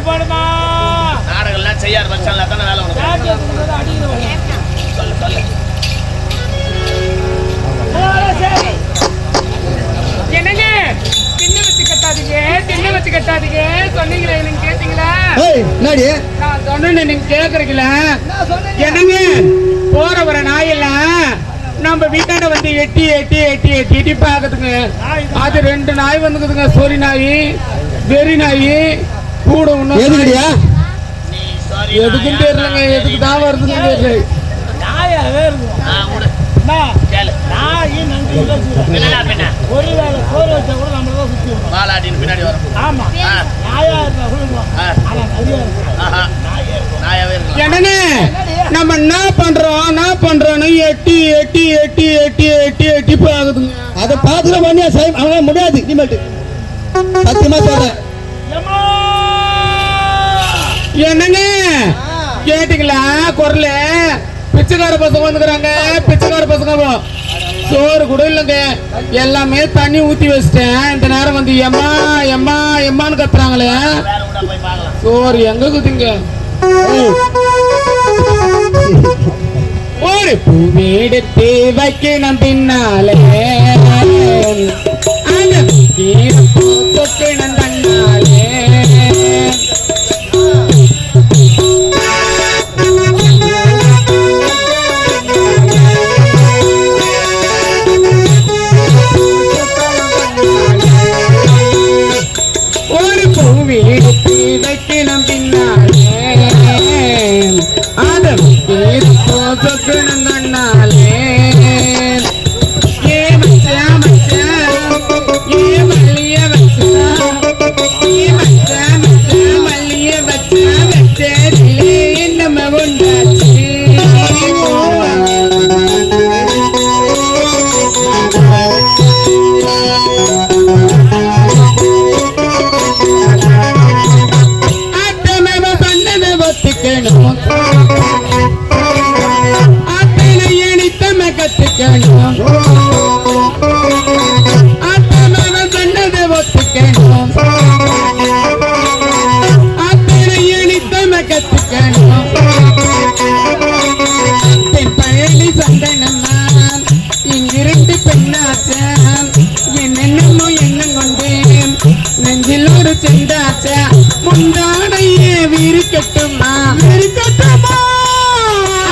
போடுமா நாடகம் எல்லாம் செய்யாரு பச்சான்ல தான வேலை உனக்கு சொல்லு சொல்லு என்னங்க திண்ணை வச்சு கட்டாதீங்க சொன்னீங்களே நீங்க கேட்டீங்களா நான் சொன்னேன்னு நீங்க கேக்குறீங்களா என்னங்க போற வர நாயெல்லாம் நம்ம வீட்டாண்ட வந்து எட்டி எட்டி எட்டி எட்டி எட்டி பாக்குதுங்க அது 2 நாய் வந்துக்குதுங்க சொறி நாய் வெறி நாய் கூட ஒண்ணு எதுக்கும் தெரியலங்க எதுக்கு தான் வருதுங்க தெரியல நாயாவே இருக்கும் நம்ம என்ன பண்றோம்னு எட்டி எட்டி எட்டி எட்டி எட்டி எட்டி பாக்குதுங்க அதை பாத்துக்க பண்ணியா அவங்க முடியாது இனிமேட்டு சத்தியமா சொல்றேன் என்னங்க கேட்டீங்களா குரல பிச்சைக்கார பசங்க வந்துக்கிறாங்க பிச்சைக்கார பசங்க சோறு கூட இல்லைங்க எல்லாமே தண்ணி ஊத்தி வச்சிட்டேன் இந்த நேரம் வந்து எம்மா எம்மா எம்மான்னு கத்துறாங்களே சோறு எங்க குதிங்க ஒரு பூவெடுத்து வைக்கணும் பின்னாலே தொக்கணும் தன்னாலே வைக்கணும் பின்னாலே அதம் சொக்கணும் தன்னாலே ஏ மச்சா மச்சா ஏ மல்லிய வச்சா ஏ மச்சா மச்சா மல்லிய வச்சா வச்சதிலே நம்ம உண்டாச்சு அத்தனை எணித்தம கத்துக்கணும் அத்தனை சொன்னதை ஒத்துக்கணும் அத்தனை எணித்தம கத்துக்கணும் பழனி சந்தனம்மா இங்கிருந்து பெண்ணாச்சான் என்னென்னமோ எண்ணம் கொண்டேன் நெஞ்சில் ஒரு செண்டாச்சா முந்தானையே விரிக்கட்டுமா விரிக்கட்டுமா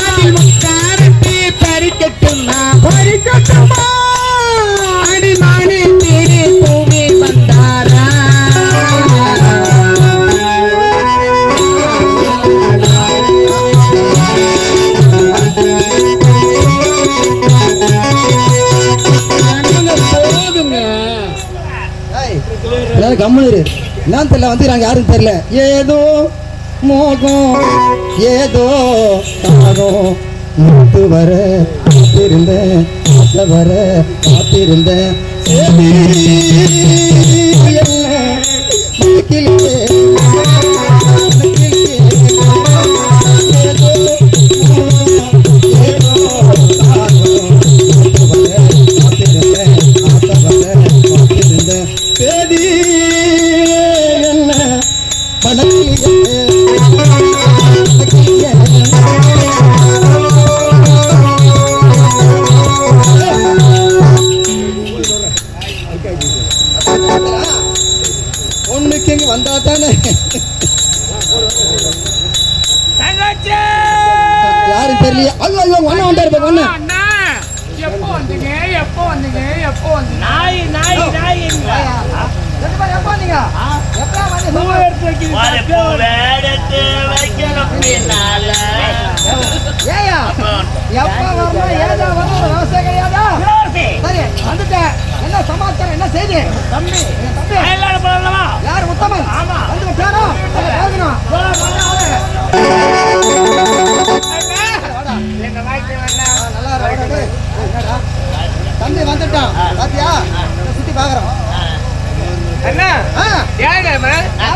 அதில் முத்தாரத்தை பறிக்கட்டுமா பறிக்கட்டுமா அடிமானே தேடி பூவே வந்தாரா கம்முனு நான் தெரியல வந்து நாங்க யாரும் தெரியல ஏதோ மோகம் ஏதோ தாகம் முத்து வர காத்திருந்தேன் ஆசை வர காத்திருந்தேன் ஒண்ணுக்கு வந்தா தானே யாரும் தெரியல ஐயோ ஐயோ ஒண்ணு வந்தாரு ஒண்ணு எப்போ வந்தீங்க எப்போ வந்தீங்க எப்போ வந்தீங்க நாய் நாய் நாய் எப்போ வந்தீங்க எப்போ வந்து பூ எடுத்து வைக்கிறீங்க எடுத்து வைக்கணும் பின்னால ஏயா எப்போ வரணும் ஏதா வரணும் அவசியம் கிடையாதா சரி வந்துட்டேன் என்ன சமாச்சாரம் என்ன செய்தி தம்பி தம்பி எல்லாரும் போறலாமா யார் உத்தமன் ஆமா வந்து பேரோ போகணும் எங்க வாய்க்கு நல்லா இருக்கு தம்பி வந்துட்டான் பாத்தியா சுத்தி பாக்குறோம் என்ன ஏங்க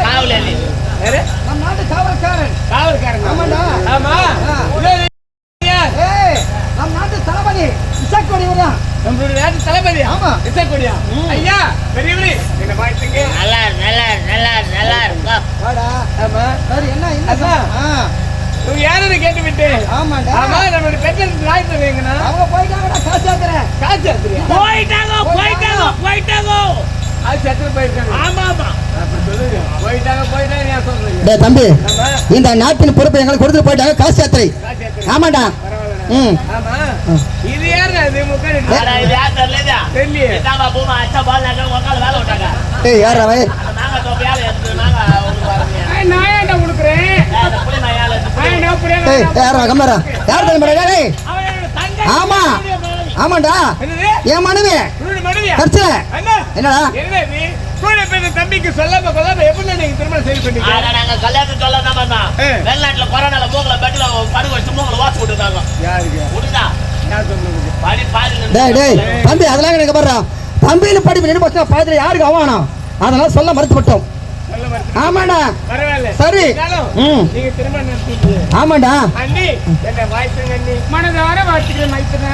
காவலி யாரு நம்ம நாட்டு காவல்காரன் ஆமாடா ஆமா ஏய் நம்ம நாட்டு தளபதி இசக்கோடி வரா நம்மளுடைய நாட்டு தளபதி ஆமா இசக்கோடியா ஐயா பெரியவரே என்ன பாய்ச்சீங்க நல்லா நல்லா நல்லா நல்லா ஆமாண்டா. ஆமா நம்மளுடைய பெற்றோருக்கு நாய் தருவீங்கண்ணா. அவங்க போயிட்டாங்கடா, காசு ஏத்துறேன். காசு எடுத்துறியா? போயிட்டாங்க அது செத்து போயிருக்காங்க. ஆமா அப்படி சொல்லுங்க. போயிட்டாங்க ஏன் சொல்றீங்க? டேய் தம்பி, ஆமா. இந்த நாட்டின் பொறுப்பை எங்களுக்கு கொடுத்துட்டு போயிட்டாங்க, காசு யாத்திரை. காசு எடுத்துறீங்க. ஆமாண்டா. பரவாயில்லைண்ணா. ம். ஆமா. இது யாரு அது முக்காடு? இது யார் தெரியலையா? தெரியலையே. இதாம்மா பூமா அச்சா பால் நகை உக்கால வேலை விட்டாங்க. ஏய் யார் அவன்? அந்த நாங்க தொப்பையால எடுத்து நாங்க உங்களுக்கு வரீங்க. நான் ஏன்டா கொடுக்குறேன்? அந்த புலி நாயால எடுத்து நான் புரியா? ஏய் யார் அவன்? கம்மாரா. யார் தெரியுமா டேய்? அவன் தங்க ஆமா. ஆமாண்டா. என்னது? என் மனைவி. உன்னுடைய மனைவியா? கர்ச்சல. அண்ணா. என்னடா? என்ன நீ கூட பேச தம்பிக்கு சொல்லாம எப்படி நீங்க திருமணம் செய்து பண்ணீங்க? ஆனா நாங்க கல்யாணம் சொல்லலாம் தான். ஏ. வெளிநாட்டுல கொரோனால மூக்கல பெட்ல படுக்க வச்சு மூக்கல வாட்ச் போட்டுருக்காங்க. யாருக்கு? புரியுதா? யார் சொன்னது? பாடி டேய் தம்பி, அதெல்லாம் எனக்கு பாரு. தம்பியில படிப்பு நின்று பச்சா பாதில யாருக்கு அவமானம்? அதனால சொல்ல மறுத்துப்பட்டோம். சொல்ல மறுத்து. ஆமாண்டா. பரவாயில்ல. சரி. இருந்தாலும் ம். நீங்க திருமணம் நடத்திட்டு ஆமாண்டா. அண்ணி என்ன வாய்ப்புங்க அண்ணி. மனதார வாழ்த்துக்கிறேன் மைத்துனா.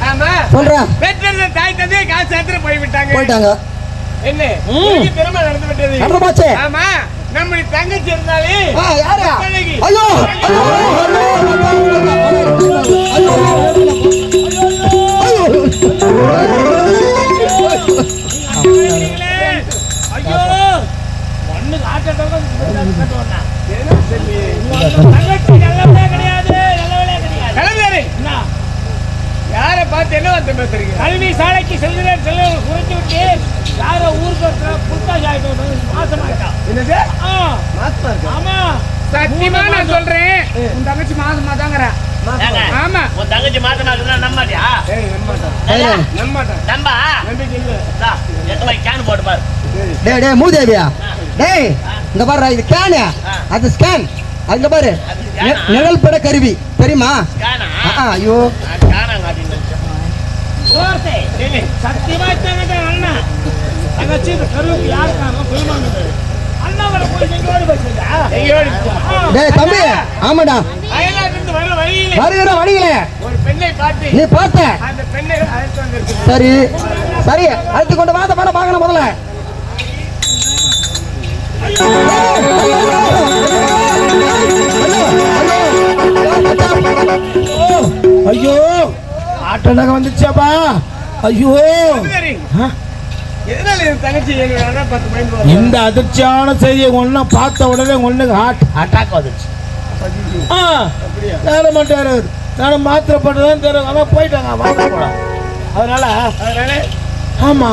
ஆமா. சொல்றேன். பெற்றோர் தாய் தந்தை காசு எடுத்துட்டு போய்விட்டாங்க. போயிட்டாங்க. என்ன? ம். உங்களுக்கு திருமணம் நடந்து விட்டது. நடந்து போச்சு. ஆமா. நம்முடைய தங்கச்சி இருந்தாலே. யாரா? கண்ணகி. ஐயோ ஐயோ ஒண்ணு காட்டறவங்க கட்டுவானா என்ன சொல்லி? தங்கச்சி நல்லவளே கிடையாது. கிளம்புறாரு. என்ன யாரை பார்த்து என்ன வார்த்தை பேசுறீங்க? கல்வி சாலைக்கு செல்கிறேன் குறைத்து விட்டு யாரோ ஊருக்கு புத்தா சாய்ட்டு மாசமாயிட்டா. என்னது? ஆ ஆமா சத்தியமா நான் சொல்றேன். உன் தங்கச்சி மாசமா தாங்கறா. ஏங்க? ஆமா. உன் தங்கச்சி மாத்தமாக்குதுன்னா நம்பாட்டியா? ஏய் நம்மாட்டான். ஏங்க? நம்மாட்டான். நம்பா நம்பிக்கை இல்ல. இந்தா, எடுத்து போய் கேன் போட்டு பாரு. டேய் மூதேவியா. டேய் இங்க பாரு, இது ஸ்கேன். அது ஸ்கேன். அங்க பாரு, அது ஸ்கேனா? நிழல் பட கருவி தெரியுமா? ஸ்கேனா? ஐயோ ஸ்கேனா காட்டின்னு ஓர்த்தே ஏய் சத்தியமா தங்கச்சி அண்ணா தங்கச்சி கருவுக்கு யாருக்காக போய்மாங்க அண்ணாவரை போய் செஞ்சோடு போச்சுடா. ஐயோடி. டேய் தம்பி. ஆமாடா. அயலாருந்து வர வழியிலே வருகிற வழியில ஒரு பெண்ணை பார்த்து நீ பார்த்த. அந்த பெண்ணை அழைத்து வந்திருக்கு. சரி சரி, அழைத்து கொண்டு வாத மேடம் வாங்கணும் முதல்ல. ஐயோ ஆட்டோனாக வந்துச்சாப்பா. ஐயோ சரி. எதனால என் தங்கச்சி என்னோட 10 மைண்ட் வரும்? இந்த அதிர்ச்சியான செய்தியை ஒன்னா பார்த்த உடனே ஒண்ணுக்கு ஹார்ட் அட்டாக் வந்துச்சு. அப்படியா? வேற மாட்டாரு, நானும் மாத்திரை போட்டுதான் தெரியும். அதான் போயிட்டாங்க மாத்திரை போட. அதனால ஆமா,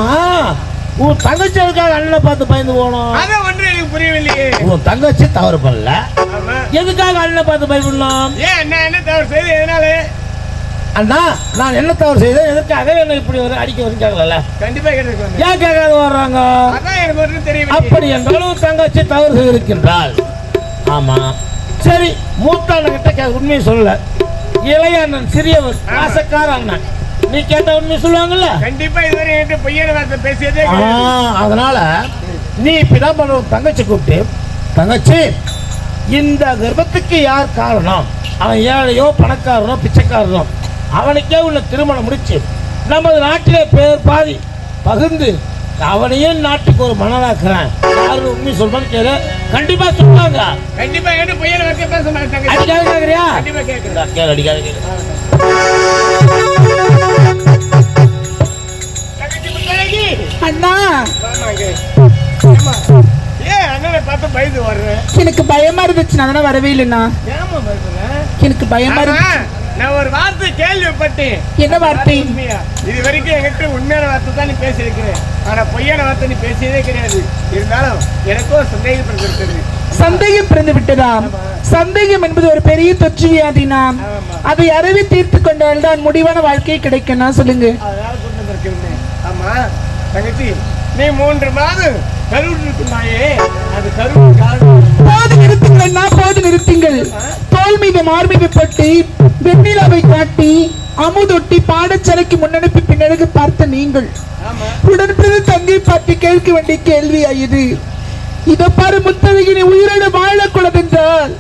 உன் தங்கச்சி எதுக்காக அண்ணனை பார்த்து பயந்து போகணும்? அதான் ஒன்று எனக்கு புரியவில்லையே. உன் தங்கச்சி தவறு பண்ணல, ஆமா. எதுக்காக அண்ணனை பார்த்து பயப்படணும்? ஏன் அண்ணா என்ன தவறு செய்து எதனால? அண்ணா நான் என்ன தவறு செய்தேன், எதற்காக என்ன இப்படி ஒரு அடிக்க வரைக்காங்கல்ல? கண்டிப்பா கேட்டு வந்தேன். ஏன் கேட்காத வர்றாங்க? அதான் எனக்கு ஒன்றும் தெரியவில்லை. அப்படி என்றாலும் தங்கச்சி தவறு செய்திருக்கின்றாள். ஆமா சரி, மூத்த அண்ணன் கிட்ட உண்மையை சொல்லல, இளைய அண்ணன் சிறியவர் ஆசக்கார அண்ணன், நீ கேட்ட உண்மையை சொல்லுவாங்கல்ல. கண்டிப்பா இதுவரை என்கிட்ட பொய்யான வார்த்தை பேசியதே கிடையாது. அதனால நீ இப்பதான் பண்ண தங்கச்சி கூப்பிட்டு, தங்கச்சி இந்த கர்ப்பத்துக்கு யார் காரணம்? அவன் ஏழையோ பணக்காரனோ பிச்சைக்காரனோ, அவனுக்கே உள்ள திருமணம் முடிச்சு நமது நாட்டிலே பேர் பாதி பகிர்ந்து அவனையும் நாட்டுக்கு ஒரு மன்னனாக்குறேன், யாரு உண்மை சொல்றான்னு கேளு. கண்டிப்பா சொல்லுவாங்க. கண்டிப்பா என்கிட்ட பொய்யான வார்த்தை பேச மாட்டாங்க. அடிக்காத கேக்குறியா? கண்டிப்பா கேட்கிறேன். கேளு, அடிக்காத கேளு. தங்கச்சி முத்தழகி. அண்ணா வாமாங்க. ஏம்மா? ஏன் அண்ணனை பார்த்து பயந்து வர்றேன்? எனக்கு பயமா இருந்துச்சு, அதனால வரவே இல்லைண்ணா. ஏமா பயப்படுறேன்? எனக்கு பயமா இருந்துச்சு. நான் ஒரு வார்த்தை கேள்விப்பட்டேன். என்ன வார்த்தை? உண்மையா? இது வரைக்கும் என்கிட்ட உண்மையான வார்த்தை தான் நீ பேசியிருக்கிறேன். ஆனா பொய்யான வார்த்தை நீ பேசியதே கிடையாது. இருந்தாலும் எனக்கும் ஒரு சந்தேகம் இருக்கிறது. சந்தேகம் பிறந்து விட்டதாம். சந்தேகம் என்பது ஒரு பெரிய தொற்று வியாதினாம். அதை அறவே தீர்த்து கொண்டால் தான் முடிவான வாழ்க்கை கிடைக்கும்னா சொல்லுங்க. அதனால கொண்டு வந்திருக்கேன். ஆமா தங்கச்சி, நீ 3 மாதம் கருவில் இருக்குமாயே, அது கருவில் காரணம். போது நிறுத்துங்கள் அண்ணா, போது நிறுத்துங்கள். தோல் மீது மார்பீடு பட்டு வெண்ணிலாவை காட்டி அமுதொட்டி பாடசாலைக்கு முன்னனுப்பி பின்னழகு பார்த்த நீங்கள் ஆமா. உடன்பிறந்த தங்கை பார்த்து கேட்க வேண்டிய கேள்வியா இது? இதை பாரு முத்தழகி, நீ உயிரோடு வாழக்கூடாதென்றால்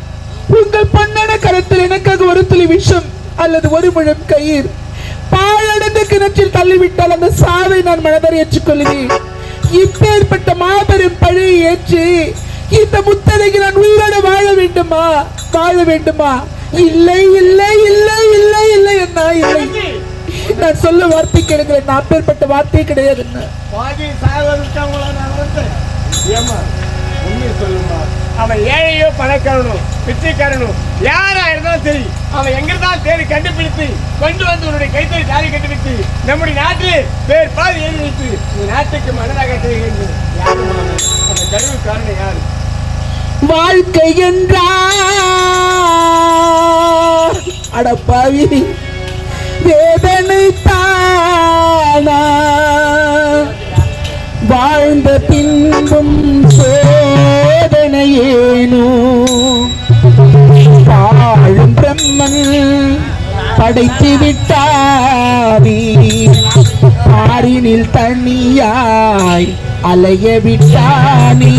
உங்கள் பொன்னான கரத்தில் எனக்காக ஒரு துளி விஷம் அல்லது ஒரு முழம் கயிர் பாழடைந்த கிணற்றில் தள்ளிவிட்டால் அந்த சாவை நான் மனதார ஏற்றுக்கொள்வேன். இப்பேற்பட்ட மாபெரும் பழியை ஏற்று இந்த முத்தழகி நான் உயிரோடு வாழ வேண்டுமா, வாழ வேண்டுமா? இல்லை இல்லை இல்லை இல்லை இல்லை அண்ணா இல்லை. நான் சொல்ல வார்த்தை கிடைக்கிறேன். நான் அப்பேற்பட்ட வார்த்தையே கிடையாது அண்ணா. பாதி சாவடிச்சவங்கள நான் வந்து ஏமா உண்மையை சொல்லுமா. அவன் ஏழையோ பணக்காரனோ பிச்சைக்காரனோ யாரா இருந்தாலும் சரி, அவன் எங்கிருந்தான் தேடி கண்டுபிடித்து கொண்டு வந்து உன்னுடைய கைத்தறி தாலி கண்டுபிடித்து நம்முடைய நாட்டிலே பேர் பாதி எழுதி வைத்து இந்த நாட்டுக்கு மன்னராக செய்கின்றது யாரு? அந்த கழிவு காரணம் யாரு? வாழ்க்கை என்றால் அடப்பாவி வேதனை தானா, வாழ்ந்த பின்பும் சோதனையேனோ, வாழும் பிரம்மன் படைத்து விட்டானே, பாரினில் தனியாய் அலைய விட்டானே,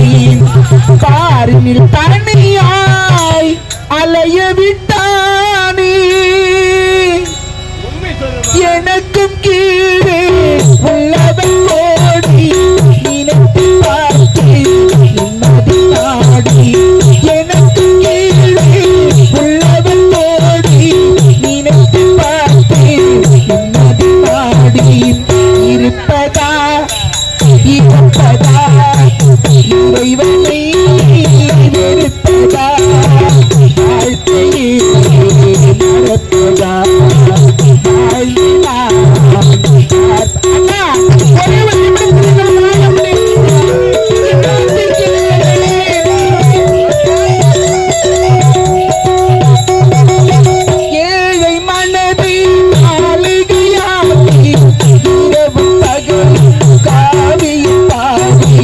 பாரினில் தனியாய் அலைய விட்டானே, எனக்கும் கீழே உள்ளவன் ஓடி நினைத்து பார்த்து நிம்மதி நாடி, எனக்கும் கீழே உள்ளவன் ஓடி நினைத்து பார்த்து நிம்மதி நாடி, இருப்பதா இருப்பதா இறைவனை வெறுப்பதா, வாழ்க்கையே மறப்பதா, ஏழை மனதை மாளிகையாக்கி இரவு பகல் காவியம் பாடி,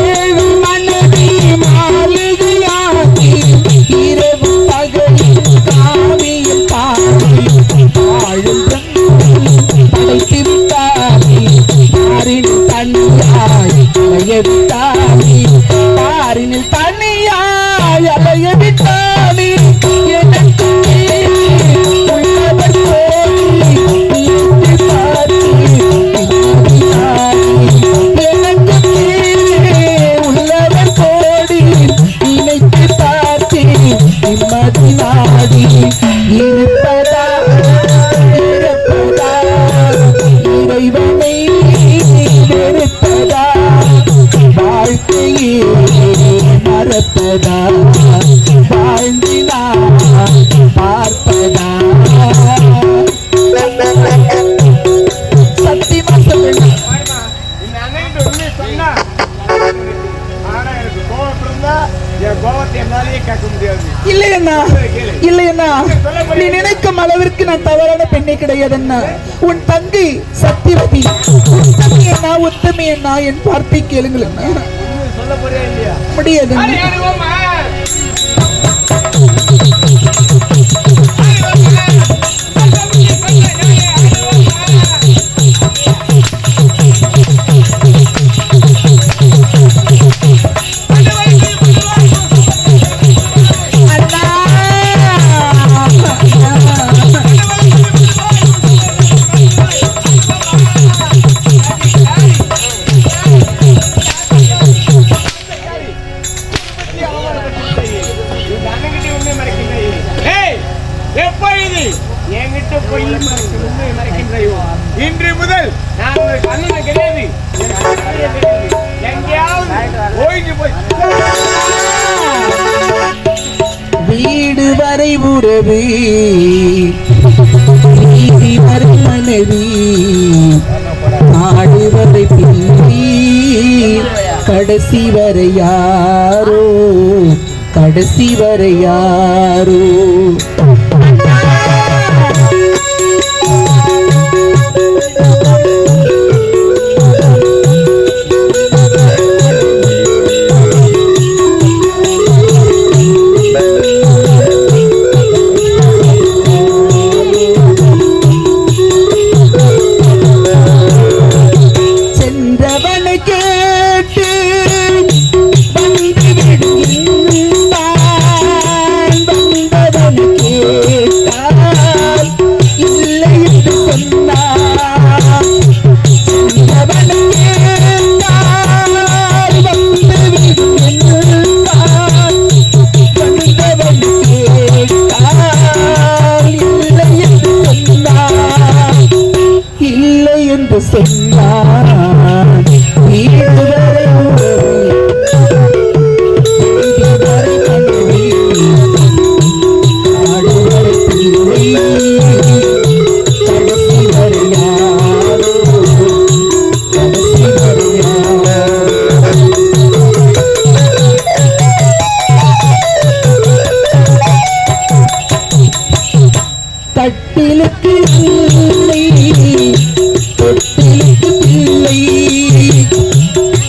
ஏழை மனதை மாளிகையாக்கி இரவு பகல் காவியம் பாடி, வாழும் படைத்து விட்டாரே, பாரினில் தனியாய் அலைய விட்டாரே, பாரினில் தனியாய் அலைய விட்டாரே, எனக்கு உள்ளவர் கோடி நினைத்து பார்த்து எனக்கு உள்ளவர் கோடி நினைத்து பார்த்து நிம்மதி நாடி, இருப்பதா இருப்பதா இறைவனை வெறுப்பதா, வாழ்க்கையே மறப்பதா, வாழ்ந்தினான் பார்ப்பதா. சத்தியமா சொல்லுங்க. இந்த அண்ணன் உண்மையை சொன்னா ஆனா எனக்கு கோபம் இருந்தா என் கோபத்தை என்னாலேயே கேட்க முடியாது. இல்லையண்ணா இல்லையண்ணா, நீ நினைக்கும் அளவிற்கு நான் தவறான பெண்ணே கிடையாதுண்ணா. உன் தங்கை சத்தியவதி உத்தமி அண்ணா, உத்தமி அண்ணா, என் வார்த்தை கேளுங்களண்ணா. உண்மையை சொல்ல போறியா இல்லையா? முடியாது. எப்பொழுது என்கிட்ட போய் உண்மையை மறைக்கின்றையோ இன்று முதல் நான் உனக்கு அண்ணன் கிடையாது, எங்கேயாவது ஓய்ந்து போய் வீடு வரை உறவு, வீதி வரை மனைவி, நாடு வரை பிள்ளை, கடைசி வரை யாரோ, கடைசி வரை யாரோ. சென்றவனை கேட்டு வந்துவிடும் வந்தவனை என்று சொன்னான். வீடு வரை தட்டிலுக்கு இல்லை, தொட்டிலுக்கு பிள்ளை,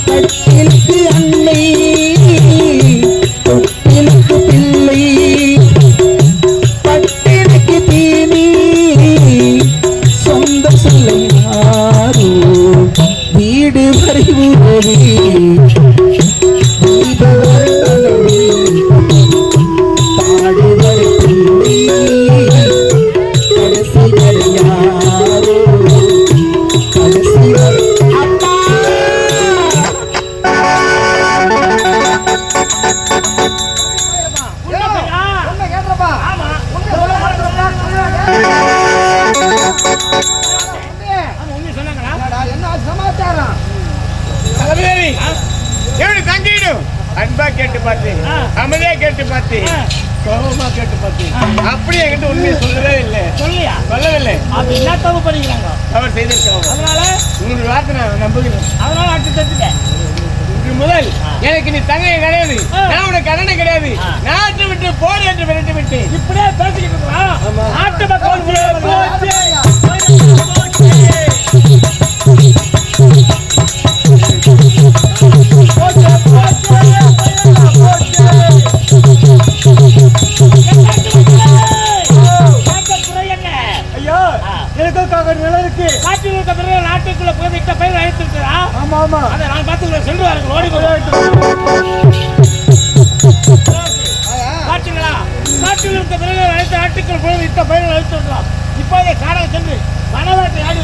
தட்டிலுக்கு அன்னை, தொட்டிலுக்கு பிள்ளை, பட்டினுக்கு தீனி, சொந்த சொல்லை யாரோ, வீடு வரை உறவி, வீடு வரை உறவி, பாடு வரை பிள்ளை, கடைசி வரை யாரோ, கடைசி வரை அம்மா. தலைவேரி, எப்படி தங்கிடும் அன்பா கேட்டு பார்த்தேன், அமைதியா கேட்டு பார்த்தேன், கோபமா கேட்டு பார்த்தேன். அப்படி என்கிட்ட உண்மையை சொல்லவே இல்லை. சொல்லியா? சொல்லவில்லை. அது என்ன தப்பு பண்ணிக்கிறாங்க? அவர் செய்திருக்காங்க. அதனால உங்களுடைய வார்த்தை நான் நம்புகிறேன். அதனால அடுத்து தெரிஞ்சுட்டேன். இன்று முதல் எனக்கு நீ தங்கையை கிடையாது, நான் உனக்கு கடனை கிடையாது, நாட்டை விட்டு போடு என்று விரட்டி விட்டேன். இப்படியே பேசிக்கிட்டு இருக்கலாம். நாட்டு மக்கள் ஐயோ, எனக்காக நிலம் இருக்கு. காட்டில் இருக்க பிறகு நாட்டுக்குள்ள போயிட்ட பயிர் அழைத்துருக்கிறா. ஆமா ஆமா, அதை நான் பார்த்துக்கிறேன். செல்வார்கள் ஓடி காட்டுங்களா? காட்டில் இருக்க பிறகு அழைத்த நாட்டுக்குள் போய் இட்ட பயிர் அழைத்துருக்கலாம். இப்போதே காடாக சென்று மனவாட்டை ஆடி